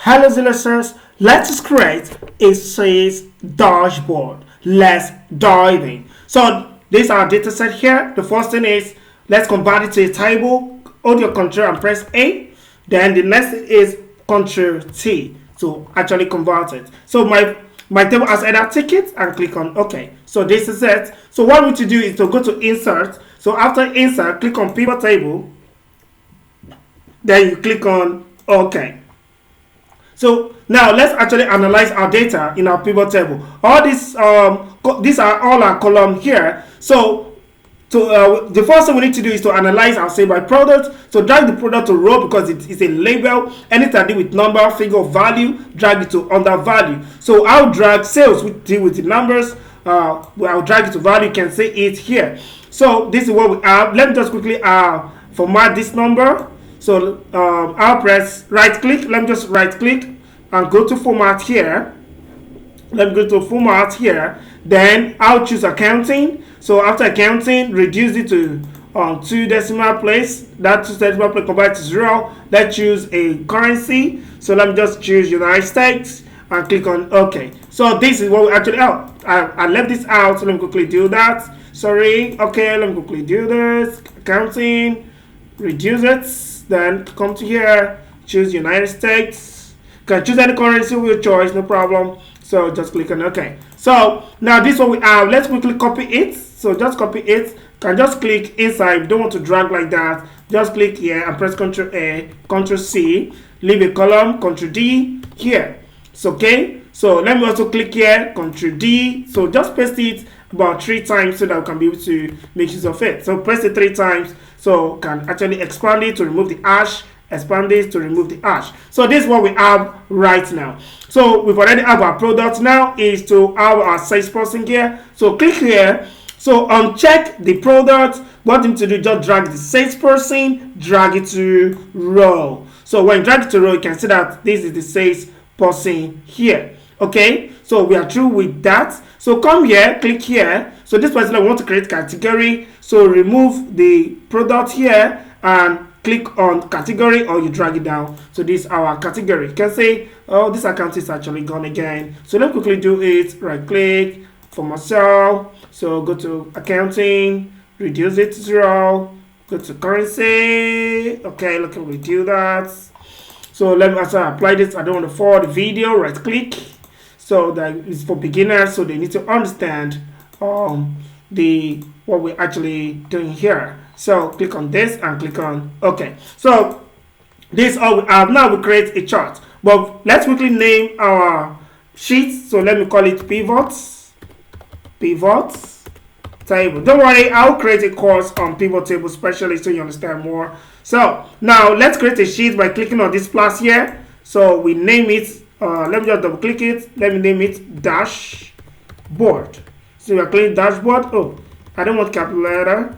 Hello Xellux, let's create a sales dashboard. Let's dive in. So this is our data set here. The first thing is let's convert it to a table. Hold your control and press A. Then the next thing is Control T to actually convert it. So my table has either ticket and click on OK. So this is it. So what we need to do is to go to Insert. So after Insert, click on Pivot Table. Then you click on OK. So now let's actually analyze our data in our pivot table. All these are all our column here. So the first thing we need to do is to analyze our sale by product. So drag the product to row because it is a label. Anything to do with number, figure, value, drag it to under value. So I'll drag sales, we deal with the numbers. I'll drag it to value. You can see it here. So this is what we have. Let me just quickly format this number. So I'll press right click. Let me just right click and go to format here. Let me go to format here. Then I'll choose accounting. So after accounting, reduce it to 2 decimal place. That 2 decimal place convert to 0. Let's choose a currency. So let me just choose United States and click on OK. So this is what we actually out. I left this out. So let me quickly do that. Sorry. Okay, let me quickly do this. Accounting, reduce it. Then come to here, choose United States. You can choose any currency with your choice, no problem. So just click on OK. So now this one we have. Let's quickly copy it. So just copy it. You can just click inside. If you don't want to drag like that, just click here and press Ctrl A, Ctrl C. Leave a column, Ctrl D here. It's okay. So let me also click here, Ctrl D. So just paste it about 3 times so that we can be able to make use of it. So press it 3 times. So can actually expand it to remove the hash, expand it to remove the hash. So this is what we have right now. So we've already have our product. Now is to have our salesperson here. So click here. So uncheck the product. What you need to do, just drag the salesperson, drag it to row. So when you drag it to row, you can see that this is the salesperson here. Okay, so we are through with that. So come here, click here. So this person I want to create category. So remove the product here and click on category, or you drag it down. So this is our category. You can say, oh, this account is actually gone again. So let me quickly do it. Right click for myself. So go to accounting, reduce it to 0. Go to currency. Okay, let me do that. So let me also apply this. I don't want to forward the video. Right click. So that is for beginners, so they need to understand what we're actually doing here. So click on this and click on OK. So this is all we have. Now we create a chart, but let's quickly name our sheet. So let me call it pivots table. Don't worry, I'll create a course on pivot table specially so you understand more. So now let's create a sheet by clicking on this plus here. So we name it. Let me just double click it. Let me name it dashboard. So we are clicking dashboard. Oh, I don't want capital letter.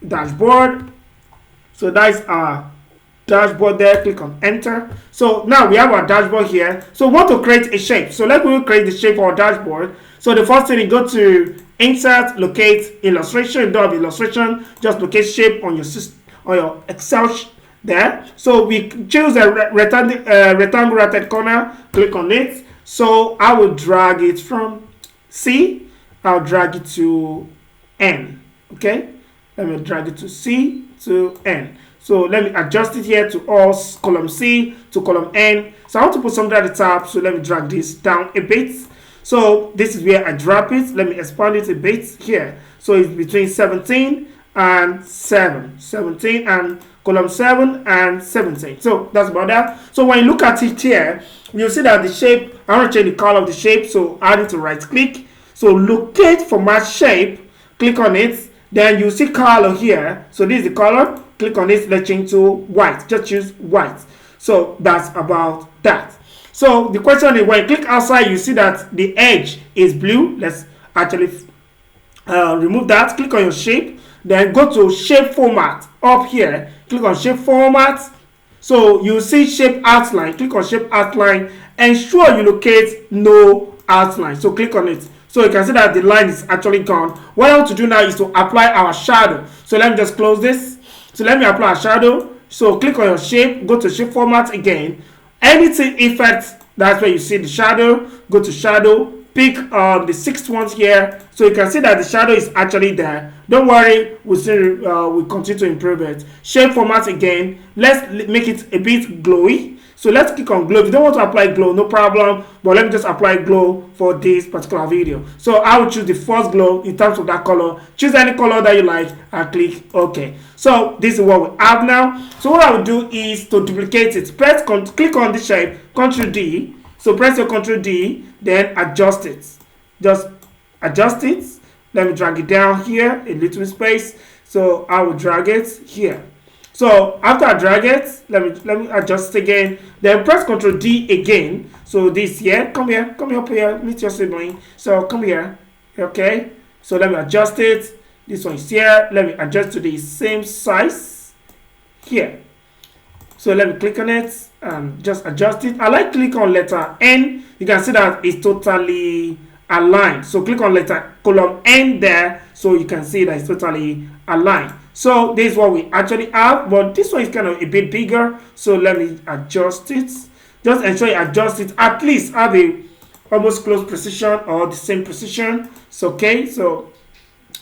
Dashboard. So that's our dashboard there. Click on enter. So now we have our dashboard here. So we want to create a shape. So let me create the shape for our dashboard. So the first thing, you go to insert, locate illustration. You don't have illustration, just locate shape on your system, on your Excel sheet there. So we choose a rectangle right corner, click on it. So I will drag it from C, I'll drag it to N. Okay, let me drag it to C to N. So let me adjust it here to all column C to column N. So I want to put something at the top, so let me drag this down a bit. So this is where I drop it. Let me expand it a bit here. So it's between 17 and 7. 17 and column 7 and 17. So that's about that. So when you look at it here, you'll see that the shape, I want to change the color of the shape. So I need to right click. So locate format shape, click on it. Then you see color here. So this is the color. Click on it, let's change to white. Just choose white. So that's about that. So the question is, when you click outside, you see that the edge is blue. Let's actually remove that. Click on your shape. Then go to shape format up here. Click on shape format. So you see shape outline. Click on shape outline. Ensure you locate no outline. So click on it. So you can see that the line is actually gone. What I want to do now is to apply our shadow. So let me just close this. So let me apply a shadow. So click on your shape, go to shape format again. Anything effects, that's where you see the shadow. Go to shadow, pick the sixth one here. So you can see that the shadow is actually there. Don't worry, we'll continue to improve it. Shape format again. Let's make it a bit glowy. So let's click on glow. If you don't want to apply glow, no problem. But let me just apply glow for this particular video. So I will choose the first glow in terms of that color. Choose any color that you like and click OK. So this is what we have now. So what I will do is to duplicate it. Click on the shape, Ctrl D. So press your Ctrl D, then adjust it. Just adjust it. Let me drag it down here, a little space. So I will drag it here. So after I drag it, let me adjust it again. Then press Ctrl D again. So this here, come up here, meet your sibling. So come here, okay. So let me adjust it. This one is here. Let me adjust to the same size here. So let me click on it and just adjust it. I like click on letter N. You can see that it's totally aligned. So click on column N there, so you can see that it's totally aligned. So this is what we actually have, but this one is kind of a bit bigger. So let me adjust it. Just ensure you adjust it, at least have a almost close precision or the same precision. It's okay. So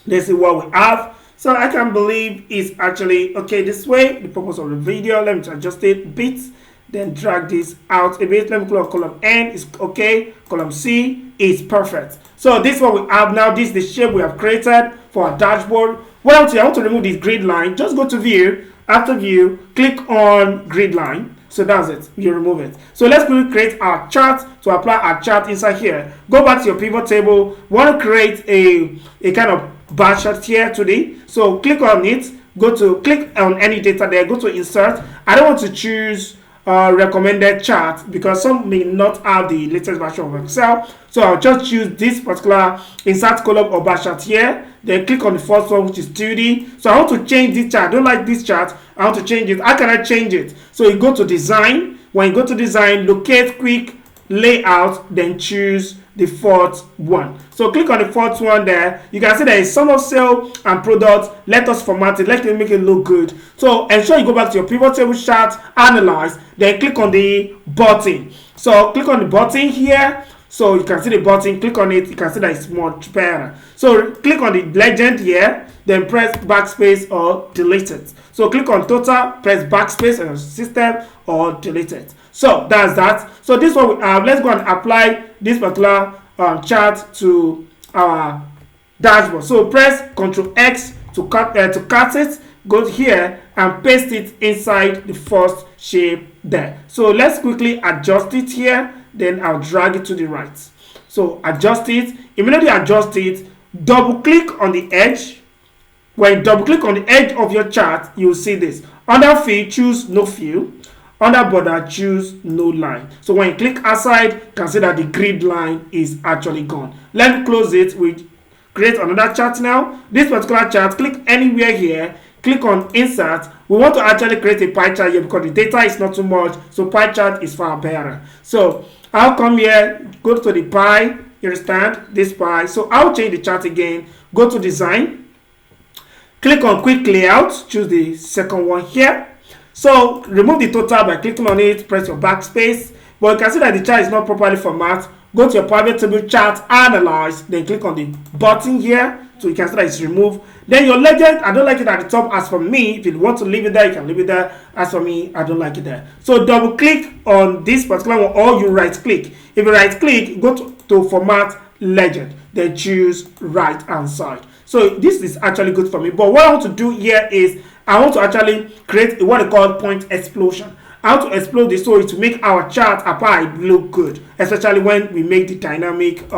this is what we have. So I can believe it's actually okay this way. The purpose of the video, let me adjust it a bit, then drag this out a bit. Let me click on column N, is okay. Column C is perfect. So this is what we have now. This is the shape we have created for our dashboard. What I want to remove this grid line. Just go to view. After view, click on grid line. So that's it. You remove it. So let's create our chart. To apply our chart inside here, go back to your pivot table. Want to create a kind of bar chart here today. So click on it. Click on any data there. Go to insert. I don't want to choose recommended chart because some may not have the latest version of Excel. So I'll just choose this particular insert column or bar chart here. Then click on the first one, which is 2D. So I want to change this chart. I don't like this chart. I want to change it. How can I change it? So you go to design. When you go to design, locate quick layout, then choose the fourth one. So click on the fourth one there. You can see there is sum of sale and product. Let us format it. Let me make it look good. So ensure you go back to your pivot table chart, analyze, then click on the button. So click on the button here. So you can see the button, click on it, you can see that it's much better. So click on the legend here, then press backspace or delete it. So click on total, press backspace on your system or delete it. So that's that. So this one we have. Let's go and apply this particular chart to our dashboard. So press Ctrl X to cut it. Go here and paste it inside the first shape there. So let's quickly adjust it here. Then I'll drag it to the right. So adjust it. Immediately adjust it. Double click on the edge. When you double click on the edge of your chart, you'll see this. Under fill, choose no fill. Under border, choose no line. So when you click aside, you can see that the grid line is actually gone. Let me close it. We create another chart now. This particular chart, click anywhere here. Click on insert. We want to actually create a pie chart here because the data is not too much. So pie chart is far better. So I'll come here, go to the pie. You understand? This pie. So I'll change the chart again. Go to design. Click on quick layout. Choose the second one here. So remove the total by clicking on it. Press your backspace. But you can see that the chart is not properly formatted. Go to your private table chart, analyze. Then click on the button here. So you can see that it's removed. Then your legend, I don't like it at the top. As for me, if you want to leave it there, you can leave it there. As for me, I don't like it there. So double click on this particular one, or you right click. If you right click, go to format legend, then choose right hand side. So this is actually good for me. But what I want to do here is I want to actually create what I call point explosion. I want to explode the story to make our chart apart look good, especially when we make the dynamic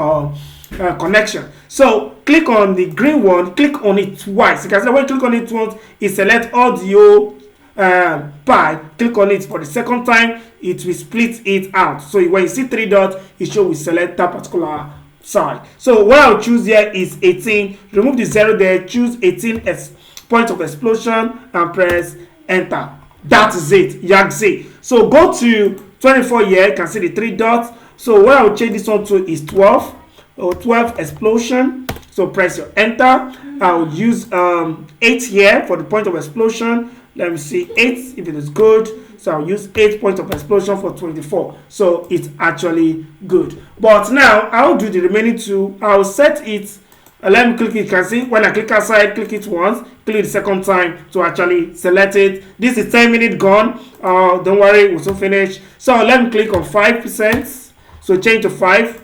connection. So click on the green one, click on it twice. You can see when you click on it once, it select audio pie. Click on it for the second time, it will split it out. So when you see three dots, it shows we select that particular side. So what I'll choose here is 18. Remove the 0 there, choose 18 as point of explosion and press enter. That is it. Yaxi. So go to 24 here, you can see the three dots. So what I will change this one to is 12. or 12 explosion. So press your enter. I'll use 8 here for the point of explosion. Let me see 8 if it is good. So I'll use 8 points of explosion for 24. So it's actually good. But now I'll do the remaining 2. I'll set it. Let me click it. You can see when I click outside, click it once, click the second time to actually select it. This is 10 minutes gone. Don't worry, we'll soon finish. So let me click on 5%. So change to 5.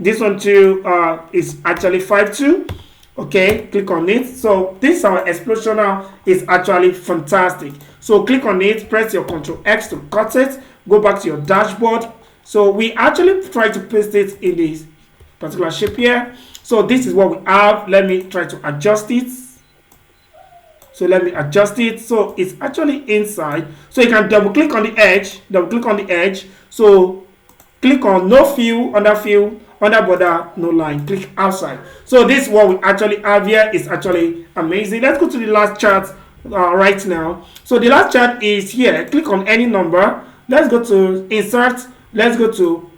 This one too is actually 5.2. Okay, click on it. So this our explosion now is actually fantastic. So click on it, press your Ctrl X to cut it, go back to your dashboard. So we actually try to paste it in this particular shape here. So this is what we have. Let me try to adjust it. So let me adjust it. So it's actually inside. So you can double click on the edge, So click on no fill, under border, no line, click outside. So this is what we actually have here. Is actually amazing. Let's go to the last chart right now. So the last chart is here. Click on any number. Let's go to insert. Let's go to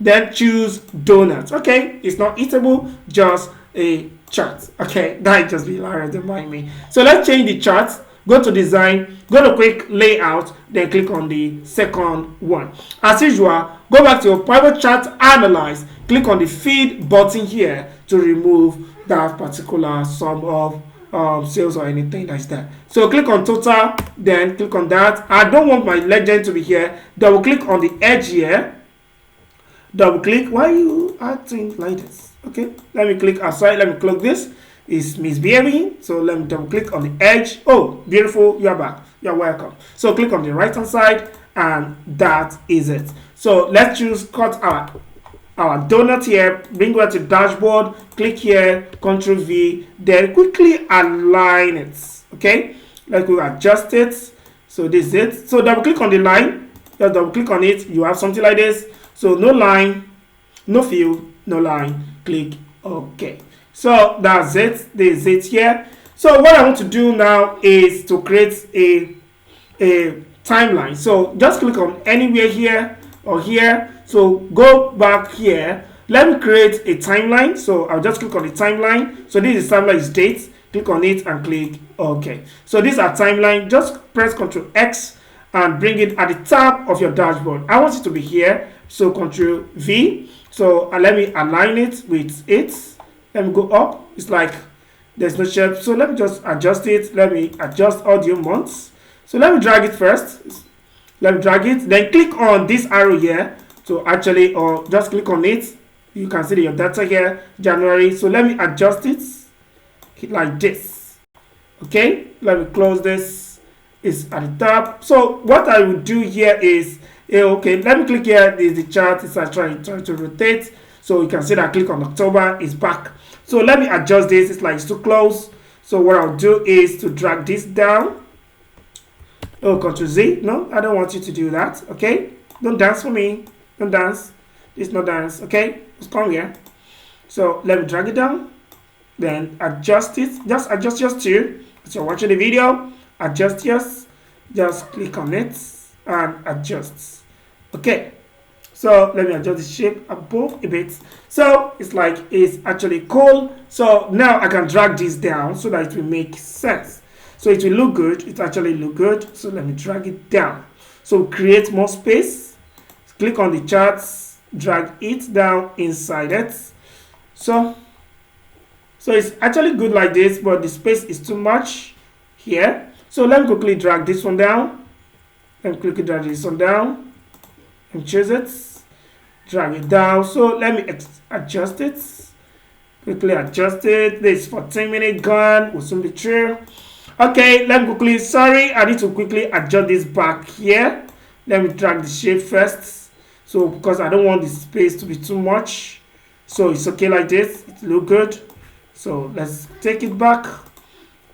then choose donuts. Okay, it's not eatable, just a chart. Okay, that just be hilarious, don't mind me. So let's change the chart. Go to design, go to quick layout, then click on the second one. As usual, go back to your private chart, analyze, click on the feed button here to remove that particular sum of sales or anything like that. So click on total, then click on that. I don't want my legend to be here. Double click on the edge here. Double click. Why are you acting like this? Okay, let me click outside. Let me close this. Is misbehaving, so let me double click on the edge. Oh, beautiful, you're back, you're welcome. So click on the right hand side, and that is it. So let's choose cut our donut here, bring it to dashboard, click here, Ctrl V, then quickly align it. Okay, let's go adjust it. So this is it. So double click on the line, just double click on it, you have something like this. So no line, no fill, no line, click OK. So that's it. This is it here. So what I want to do now is to create a timeline. So just click on anywhere here or here. So go back here. Let me create a timeline. So I'll just click on the timeline. So this is timeline is date. Click on it and click OK. So this is our timeline. Just press Ctrl X and bring it at the top of your dashboard. I want it to be here. So Ctrl V. So let me align it with it. Let me go up. It's like there's no shape. So let me just adjust it. Let me adjust audio months. So let me drag it first. Let me drag it. Then click on this arrow here to actually, or just click on it. You can see your data here, January. So let me adjust it like this. Okay. Let me close this. It's at the top. So what I will do here is, okay, let me click here. This is the chart. It's trying to rotate. So you can see that click on October is back. So let me adjust this. It's like it's too close. So what I'll do is to drag this down. Oh, Ctrl Z. No, I don't want you to do that. Okay. Don't dance for me. Don't dance. It's not dance. Okay. Just come here. So let me drag it down. Then adjust it. Just adjust yours too. As you're watching the video, adjust yours. Just click on it and adjust. Okay. So let me adjust the shape above a bit. So it's like it's actually cool. So now I can drag this down so that it will make sense. So it will look good. It actually look good. So let me drag it down. So create more space. Click on the charts. Drag it down inside it. So it's actually good like this, but the space is too much here. So let me quickly drag this one down. Let me quickly drag this one down and choose it. Drag it down. So let me adjust it. Quickly adjust it. This 14 minutes gone. Will soon be true. Okay, let me quickly. Sorry, I need to quickly adjust this back here. Let me drag the shape first. So because I don't want the space to be too much. So it's okay like this. It look good. So let's take it back.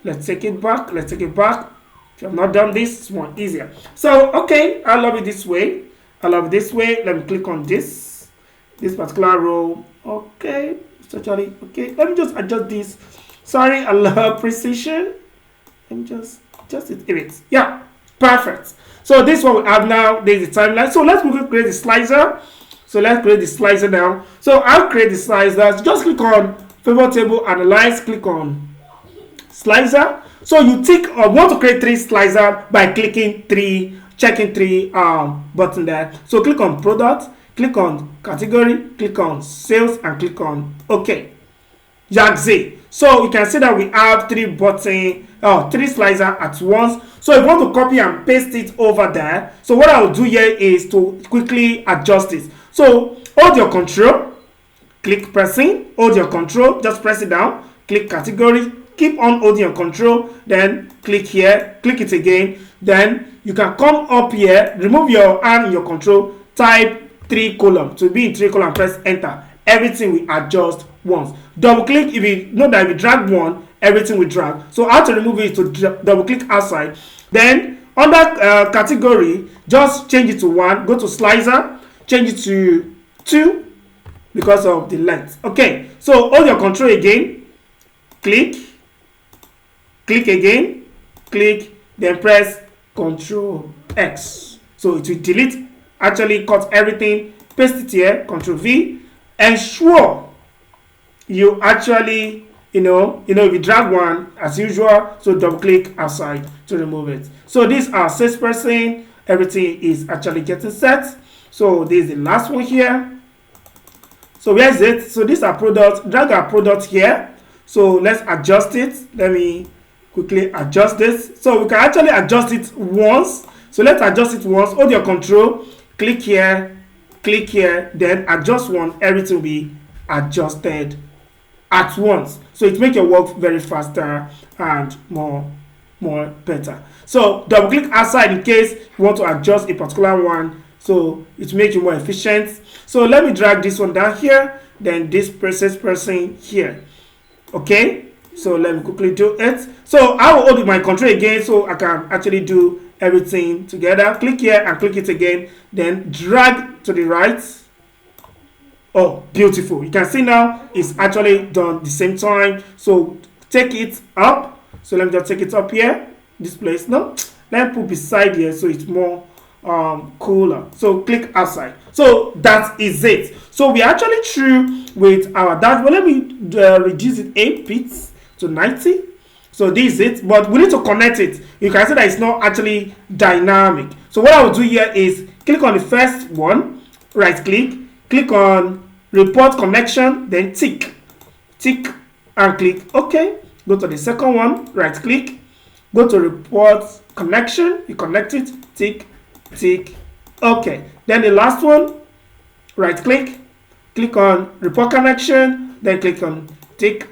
Let's take it back. Let's take it back. If you have not done this, it's more easier. So okay, I love it this way. I love it this way. Let me click on this particular row. Okay, it's actually okay. Let me just adjust this. Sorry, I love precision. Let me just adjust it a bit. Yeah, perfect. So this is what we have now. There's the timeline. So let's quickly create a slicer. So let's create the slicer now. So I'll create the slicer. Just click on pivot table, analyze, click on slicer. So you want to create 3 slicer by checking 3 button there. So click on product, click on category, click on sales, and click on OK. Yaxi. So you can see that we have 3 slicer at once. So if you want to copy and paste it over there, so what I will do here is to quickly adjust it. So hold your control, click pressing, hold your control, just press it down, click category, keep on holding your control, then click here, click it again, then you can come up here, remove your hand in your control, type 3 column to be in 3 column, press enter. Everything will adjust once. Double click if you know that if you drag one, everything will drag. So how to remove it is to double click outside. Then under category, just change it to 1. Go to slicer, change it to 2 because of the length. Okay, so hold your control again, click again, click, then press Ctrl X. So it will delete, actually cut everything, paste it here, Ctrl V. Ensure you actually, if you drag one as usual, so double click outside to remove it. So these are salesperson, everything is actually getting set. So this is the last one here. So where is it? So these are products, drag our product here. So let's adjust it. Let me quickly adjust this. So we can actually adjust it once. So let's adjust it once. Hold your control, click here, then adjust one. Everything will be adjusted at once. So it makes your work very faster and more better. So double click outside in case you want to adjust a particular one. So it makes you more efficient. So let me drag this one down here, then this person here. Okay, so let me quickly do it. So I will hold my control again so I can actually do everything together. Click here and click it again, then drag to the right. Oh, beautiful. You can see now it's actually done the same time. So take it up. So let me just take it up here, this place. No, let me put beside here so it's more cooler. So click outside. So that is it. So we actually through with our dashboard. Let me reduce it 8 bits to 90. So this is it, but we need to connect it. You can see that it's not actually dynamic. So what I will do here is click on the first one, right click on report connection, then tick and click OK. Go to the second one, right click, go to report connection, you connect it, tick OK. Then the last one, right click on report connection, then click on tick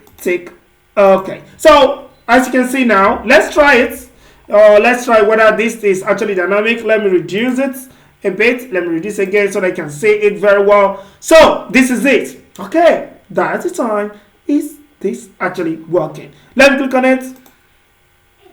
OK. So as you can see now, let's try it. Let's try whether this is actually dynamic. Let me reduce it a bit. Let me reduce again so that I can see it very well. So this is it. Okay, that's the time. Is this actually working? Let me click on it.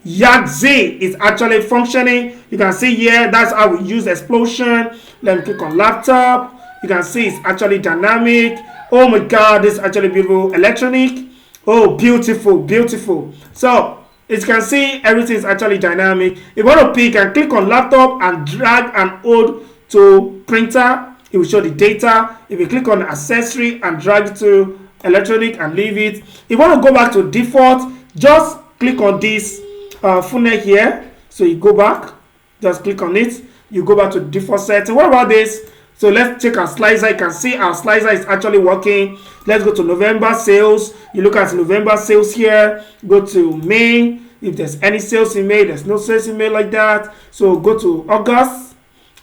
Yaxi is actually functioning. You can see here, that's how we use explosion. Let me click on laptop. You can see it's actually dynamic. Oh my god, this is actually beautiful. Electronic. Oh, beautiful. So as you can see, everything is actually dynamic. If you want to pick and click on laptop and drag and hold to printer, it will show the data. If you click on accessory and drag it to electronic and leave it. If you want to go back to default, just click on this funnel here. So you go back, just click on it. You go back to default setting. What about this? So let's check our slicer. You can see our slicer is actually working. Let's go to November sales. You look at November sales here. Go to May. If there's any sales in May, there's no sales in May like that. So go to August.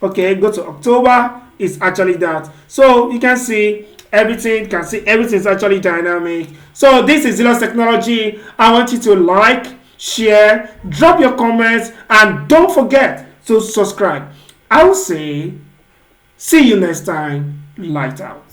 Okay, go to October. It's actually that. So you can see everything. You can see everything is actually dynamic. So this is Xellux Technology. I want you to like, share, drop your comments, and don't forget to subscribe. I will say, see you next time. Light out.